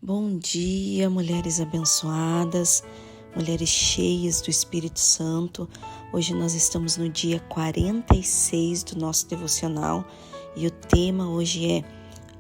Bom dia, mulheres abençoadas, mulheres cheias do Espírito Santo. Hoje nós estamos no dia 46 do nosso devocional e o tema hoje é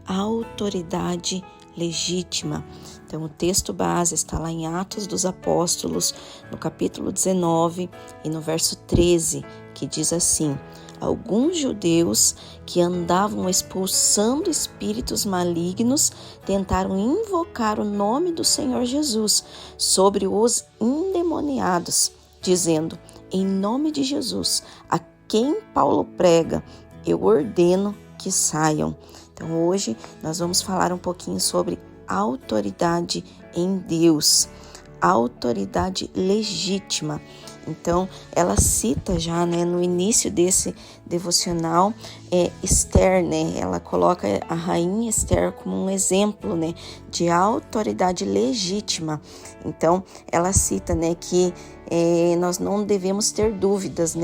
autoridade legítima. Então o texto base está lá em Atos dos Apóstolos, no capítulo 19 e no verso 13, que diz assim: alguns judeus que andavam expulsando espíritos malignos tentaram invocar o nome do Senhor Jesus sobre os endemoniados, dizendo: em nome de Jesus, a quem Paulo prega, eu ordeno que saiam. Então hoje nós vamos falar um pouquinho sobre autoridade em Deus, autoridade legítima. Então, ela cita já, no início desse devocional, Esther, ela coloca a rainha Esther como um exemplo, de autoridade legítima. Então, ela cita, que nós não devemos ter dúvidas,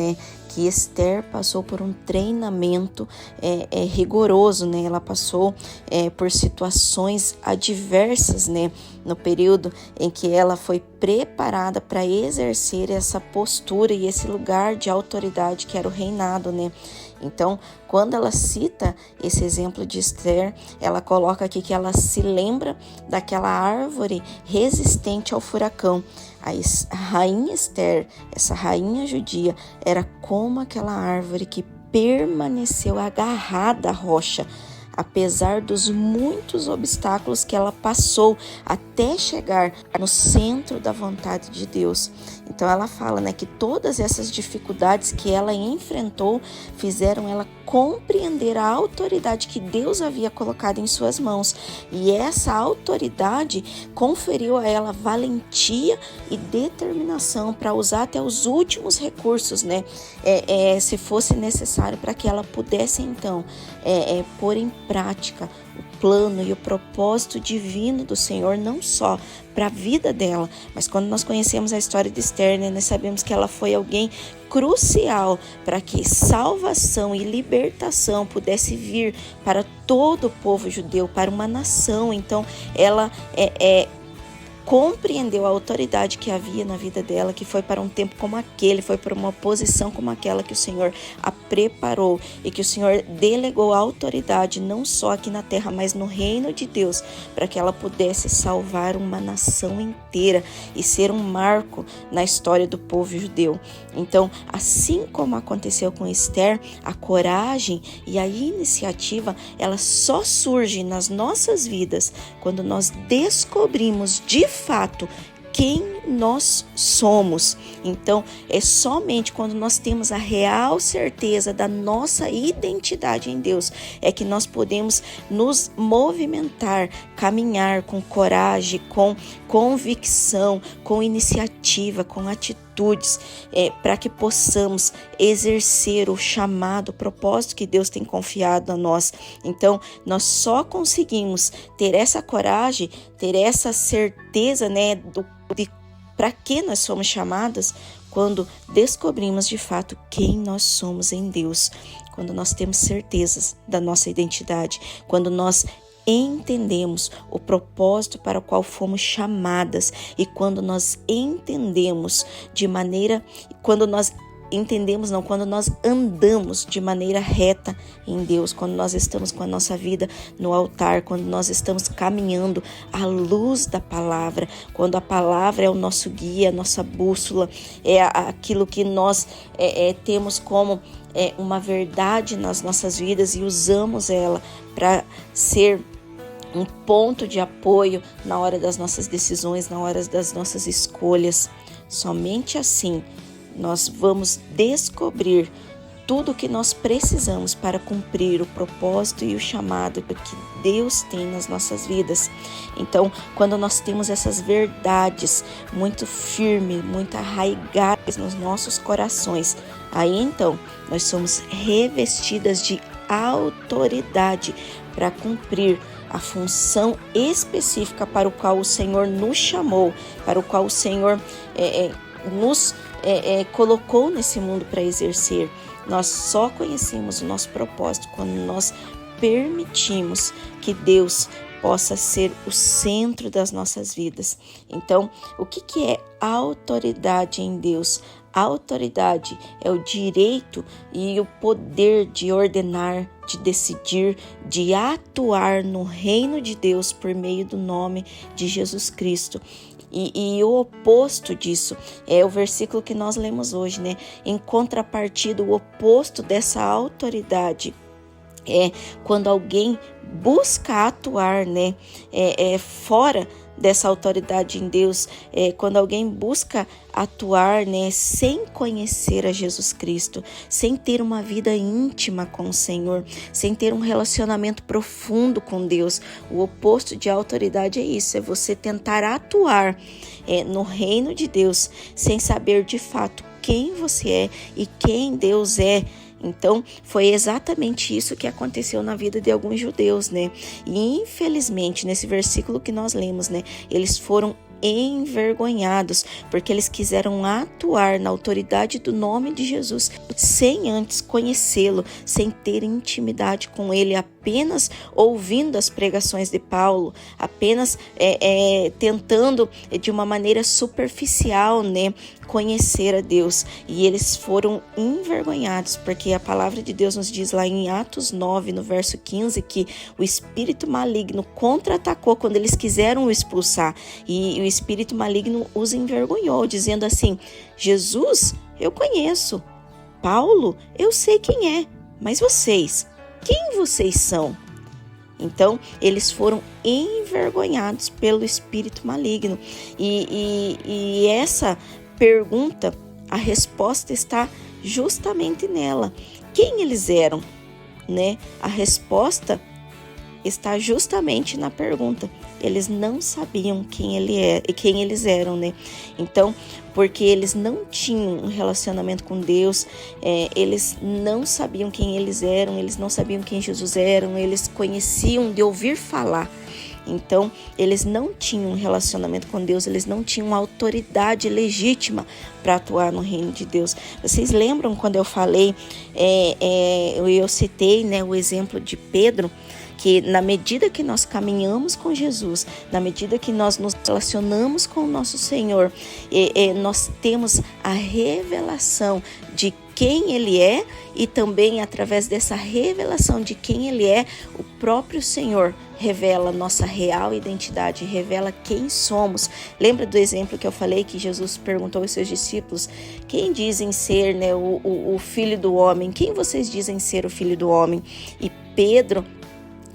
que Esther passou por um treinamento rigoroso, ela passou por situações adversas, no período em que ela foi preparada para exercer essa postura e esse lugar de autoridade que era o reinado, Então, quando ela cita esse exemplo de Esther, ela coloca aqui que ela se lembra daquela árvore resistente ao furacão. A rainha Esther, essa rainha judia, era como aquela árvore que permaneceu agarrada à rocha, apesar dos muitos obstáculos que ela passou até chegar no centro da vontade de Deus. Então ela fala, que todas essas dificuldades que ela enfrentou fizeram ela compreender a autoridade que Deus havia colocado em suas mãos. E essa autoridade conferiu a ela valentia e determinação para usar até os últimos recursos, se fosse necessário, para que ela pudesse então pôr em prática o plano e o propósito divino do Senhor, não só para a vida dela, mas quando nós conhecemos a história de Esther, nós sabemos que ela foi alguém crucial para que salvação e libertação pudesse vir para todo o povo judeu, para uma nação. Então ela compreendeu a autoridade que havia na vida dela, que foi para um tempo como aquele, foi para uma posição como aquela que o Senhor a preparou e que o Senhor delegou a autoridade não só aqui na terra, mas no reino de Deus, para que ela pudesse salvar uma nação inteira e ser um marco na história do povo judeu. Então, assim como aconteceu com Esther, a coragem e a iniciativa, ela só surge nas nossas vidas quando nós descobrimos de fato quem nós somos. Então, é somente quando nós temos a real certeza da nossa identidade em Deus é que nós podemos nos movimentar, caminhar com coragem, com convicção, com iniciativa, com atitudes, para que possamos exercer o chamado, o propósito que Deus tem confiado a nós. Então, nós só conseguimos ter essa coragem, ter essa certeza, de para que nós somos chamadas, quando descobrimos de fato quem nós somos em Deus, quando nós temos certezas da nossa identidade, quando nós entendemos o propósito para o qual fomos chamadas e quando nós entendemos quando nós andamos de maneira reta em Deus, quando nós estamos com a nossa vida no altar, quando nós estamos caminhando à luz da palavra, quando a palavra é o nosso guia, a nossa bússola, é aquilo que nós temos como uma verdade nas nossas vidas e usamos ela para ser um ponto de apoio na hora das nossas decisões, na hora das nossas escolhas. Somente assim nós vamos descobrir tudo o que nós precisamos para cumprir o propósito e o chamado que Deus tem nas nossas vidas. Então, quando nós temos essas verdades muito firmes, muito arraigadas nos nossos corações, aí então nós somos revestidas de autoridade para cumprir a função específica para o qual o Senhor nos chamou, para o qual o Senhor nos colocou nesse mundo para exercer. Nós só conhecemos o nosso propósito quando nós permitimos que Deus possa ser o centro das nossas vidas. Então, o que é autoridade em Deus? A autoridade é o direito e o poder de ordenar, de decidir, de atuar no reino de Deus por meio do nome de Jesus Cristo. E o oposto disso é o versículo que nós lemos hoje, né? Em contrapartida, o oposto dessa autoridade é quando alguém busca atuar, né? Fora dessa autoridade em Deus, quando alguém busca atuar, né, sem conhecer a Jesus Cristo, sem ter uma vida íntima com o Senhor, sem ter um relacionamento profundo com Deus. O oposto de autoridade é isso, é você tentar atuar no reino de Deus sem saber de fato quem você é e quem Deus é. Então, foi exatamente isso que aconteceu na vida de alguns judeus, né? E infelizmente, nesse versículo que nós lemos, né, eles foram envergonhados, porque eles quiseram atuar na autoridade do nome de Jesus, sem antes conhecê-lo, sem ter intimidade com ele, apenas ouvindo as pregações de Paulo, apenas tentando de uma maneira superficial, né, conhecer a Deus. E eles foram envergonhados, porque a palavra de Deus nos diz lá em Atos 9, no verso 15, que o espírito maligno contra-atacou quando eles quiseram o expulsar, e o espírito maligno os envergonhou, dizendo assim: Jesus, eu conheço, Paulo, eu sei quem é, mas vocês, quem vocês são? Então, eles foram envergonhados pelo espírito maligno. E essa pergunta, a resposta está justamente nela. Quem eles eram, né? A resposta está justamente na pergunta. Eles não sabiam quem eles eram, né? Então, porque eles não tinham um relacionamento com Deus, eles não sabiam quem eles eram, eles não sabiam quem Jesus era, eles conheciam de ouvir falar. Então, eles não tinham um relacionamento com Deus, eles não tinham autoridade legítima para atuar no reino de Deus. Vocês lembram quando eu falei, eu citei, né, o exemplo de Pedro, que na medida que nós caminhamos com Jesus, na medida que nós nos relacionamos com o nosso Senhor, nós temos a revelação de quem Ele é, e também através dessa revelação de quem Ele é, o próprio Senhor revela nossa real identidade, revela quem somos. Lembra do exemplo que eu falei, que Jesus perguntou aos seus discípulos: quem dizem ser, né, o Filho do Homem? Quem vocês dizem ser o Filho do Homem? E Pedro,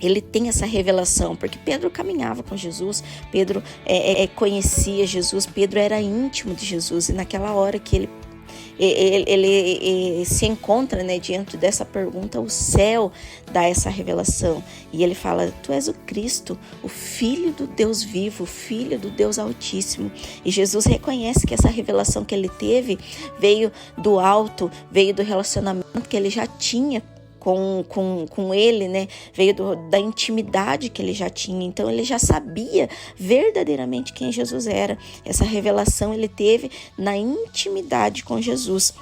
ele tem essa revelação, porque Pedro caminhava com Jesus, Pedro conhecia Jesus, Pedro era íntimo de Jesus, e naquela hora que ele se encontra, né, diante dessa pergunta, o céu dá essa revelação, e ele fala: tu és o Cristo, o Filho do Deus vivo, o Filho do Deus Altíssimo. E Jesus reconhece que essa revelação que ele teve veio do alto, veio do relacionamento que ele já tinha com ele, né? Veio da intimidade que ele já tinha. Então ele já sabia verdadeiramente quem Jesus era. Essa revelação ele teve na intimidade com Jesus.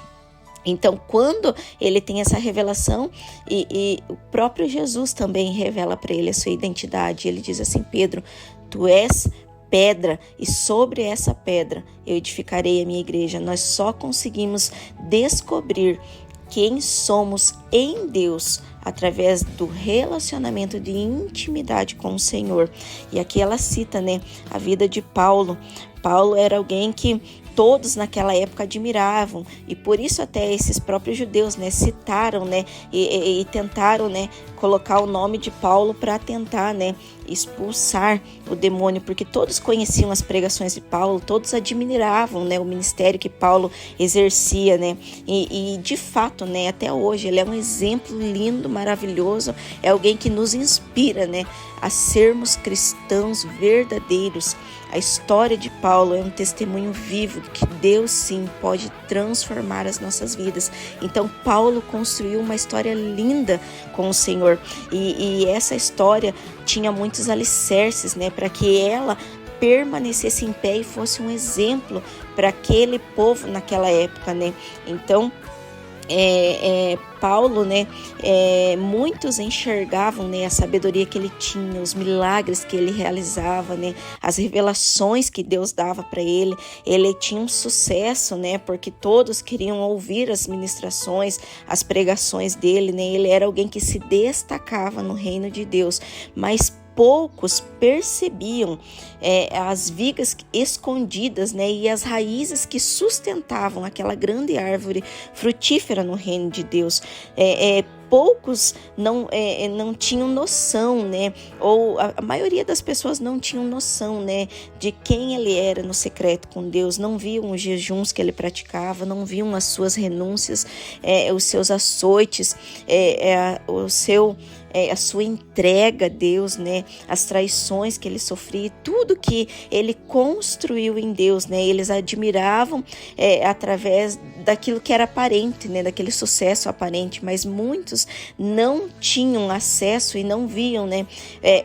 Então, quando ele tem essa revelação, e o próprio Jesus também revela para ele a sua identidade, ele diz assim: Pedro, tu és pedra, e sobre essa pedra eu edificarei a minha igreja. Nós só conseguimos descobrir quem somos em Deus através do relacionamento de intimidade com o Senhor. E aqui ela cita, né, a vida de Paulo. Paulo era alguém que todos naquela época admiravam, e por isso até esses próprios judeus, né, citaram, né, e tentaram, né, colocar o nome de Paulo para tentar, né, expulsar o demônio, porque todos conheciam as pregações de Paulo, todos admiravam, né, o ministério que Paulo exercia, né, e de fato, né, até hoje ele é um exemplo lindo, maravilhoso, é alguém que nos inspira, né, a sermos cristãos verdadeiros. A história de Paulo é um testemunho vivo de que Deus sim pode transformar as nossas vidas. Então Paulo construiu uma história linda com o Senhor, e essa história tinha muitos alicerces, né, para que ela permanecesse em pé e fosse um exemplo para aquele povo naquela época, né? Então Paulo, né, muitos enxergavam, né, a sabedoria que ele tinha, os milagres que ele realizava, né, as revelações que Deus dava para ele. Ele tinha um sucesso, né, porque todos queriam ouvir as ministrações, as pregações dele, né. Ele era alguém que se destacava no reino de Deus, mas poucos percebiam as vigas escondidas, né, e as raízes que sustentavam aquela grande árvore frutífera no reino de Deus. Poucos não tinham noção, né, ou a maioria das pessoas não tinham noção, né, de quem ele era no secreto com Deus. Não viam os jejuns que ele praticava, não viam as suas renúncias, os seus açoites, a sua entrega a Deus, né? As traições que ele sofria, tudo que ele construiu em Deus, né? Eles admiravam através daquilo que era aparente, né? Daquele sucesso aparente, mas muitos não tinham acesso e não viam, né?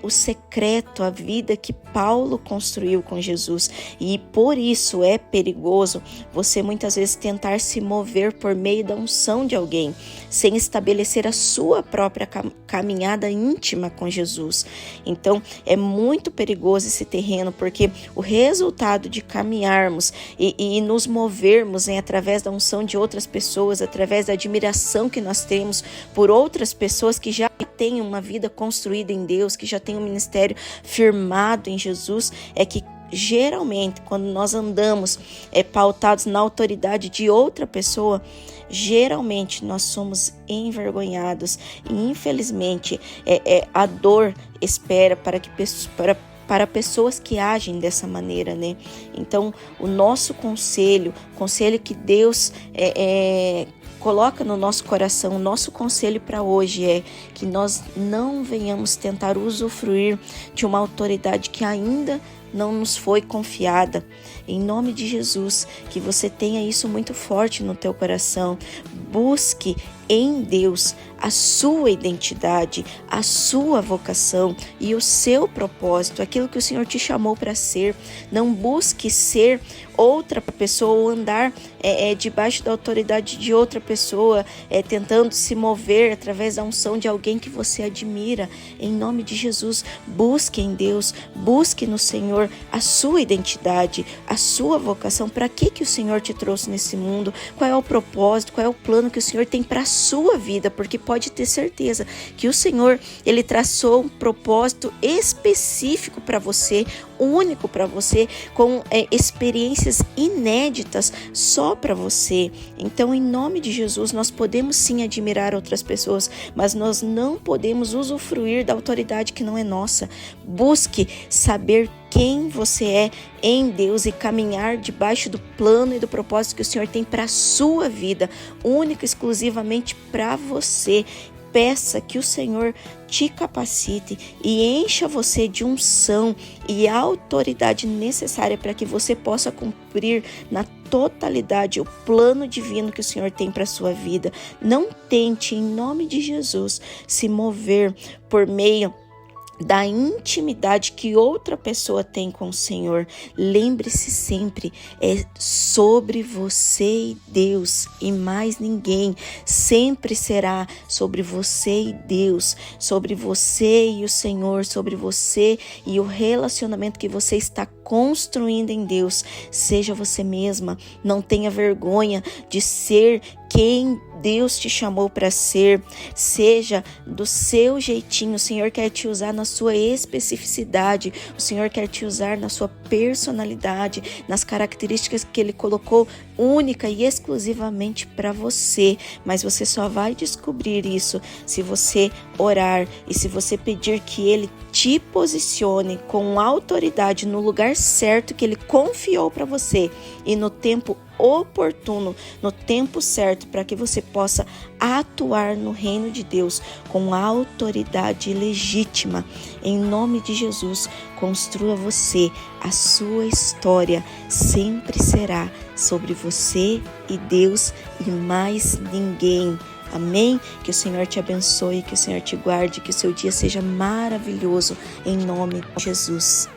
O secreto, a vida que Paulo construiu com Jesus. E por isso é perigoso você muitas vezes tentar se mover por meio da unção de alguém, sem estabelecer a sua própria caminhada íntima com Jesus. Então é muito perigoso esse terreno, porque o resultado de caminharmos e nos movermos através da unção de outras pessoas, através da admiração que nós temos por outras pessoas que já têm uma vida construída em Deus, que já têm um ministério firmado em Jesus, é que geralmente quando nós andamos pautados na autoridade de outra pessoa, geralmente nós somos envergonhados e infelizmente a dor espera para pessoas que agem dessa maneira, né? Então o nosso conselho que Deus coloca no nosso coração, o nosso conselho para hoje é que nós não venhamos tentar usufruir de uma autoridade que ainda não nos foi confiada. Em nome de Jesus, que você tenha isso muito forte no teu coração. Busque em Deus a sua identidade, a sua vocação e o seu propósito, aquilo que o Senhor te chamou para ser. Não busque ser outra pessoa ou andar debaixo da autoridade de outra pessoa, tentando se mover através da unção de alguém que você admira. Em nome de Jesus, busque em Deus, busque no Senhor a sua identidade, a sua vocação. Para que o Senhor te trouxe nesse mundo? Qual é o propósito? Qual é o plano que o Senhor tem para a sua vida? Porque pode ter certeza que o Senhor, Ele traçou um propósito específico para você, único para você, com experiências inéditas só para você. Então, em nome de Jesus, nós podemos sim admirar outras pessoas, mas nós não podemos usufruir da autoridade que não é nossa. Busque saber quem você é em Deus e caminhar debaixo do plano e do propósito que o Senhor tem para a sua vida, única e exclusivamente para você. Peça que o Senhor te capacite e encha você de unção e autoridade necessária para que você possa cumprir na totalidade o plano divino que o Senhor tem para a sua vida. Não tente, em nome de Jesus, se mover por meio da intimidade que outra pessoa tem com o Senhor. Lembre-se sempre, é sobre você e Deus e mais ninguém. Sempre será sobre você e Deus, sobre você e o Senhor, sobre você e o relacionamento que você está construindo em Deus. Seja você mesma, não tenha vergonha de ser quem Deus te chamou para ser. Seja do seu jeitinho. O Senhor quer te usar na sua especificidade. O Senhor quer te usar na sua personalidade, nas características que Ele colocou única e exclusivamente para você. Mas você só vai descobrir isso se você orar e se você pedir que Ele te posicione com autoridade no lugar certo que Ele confiou para você e no tempo oportuno, no tempo certo, para que você possa atuar no reino de Deus com autoridade legítima. Em nome de Jesus, construa você. A sua história sempre será sobre você e Deus e mais ninguém. Amém? Que o Senhor te abençoe, que o Senhor te guarde, que o seu dia seja maravilhoso em nome de Jesus.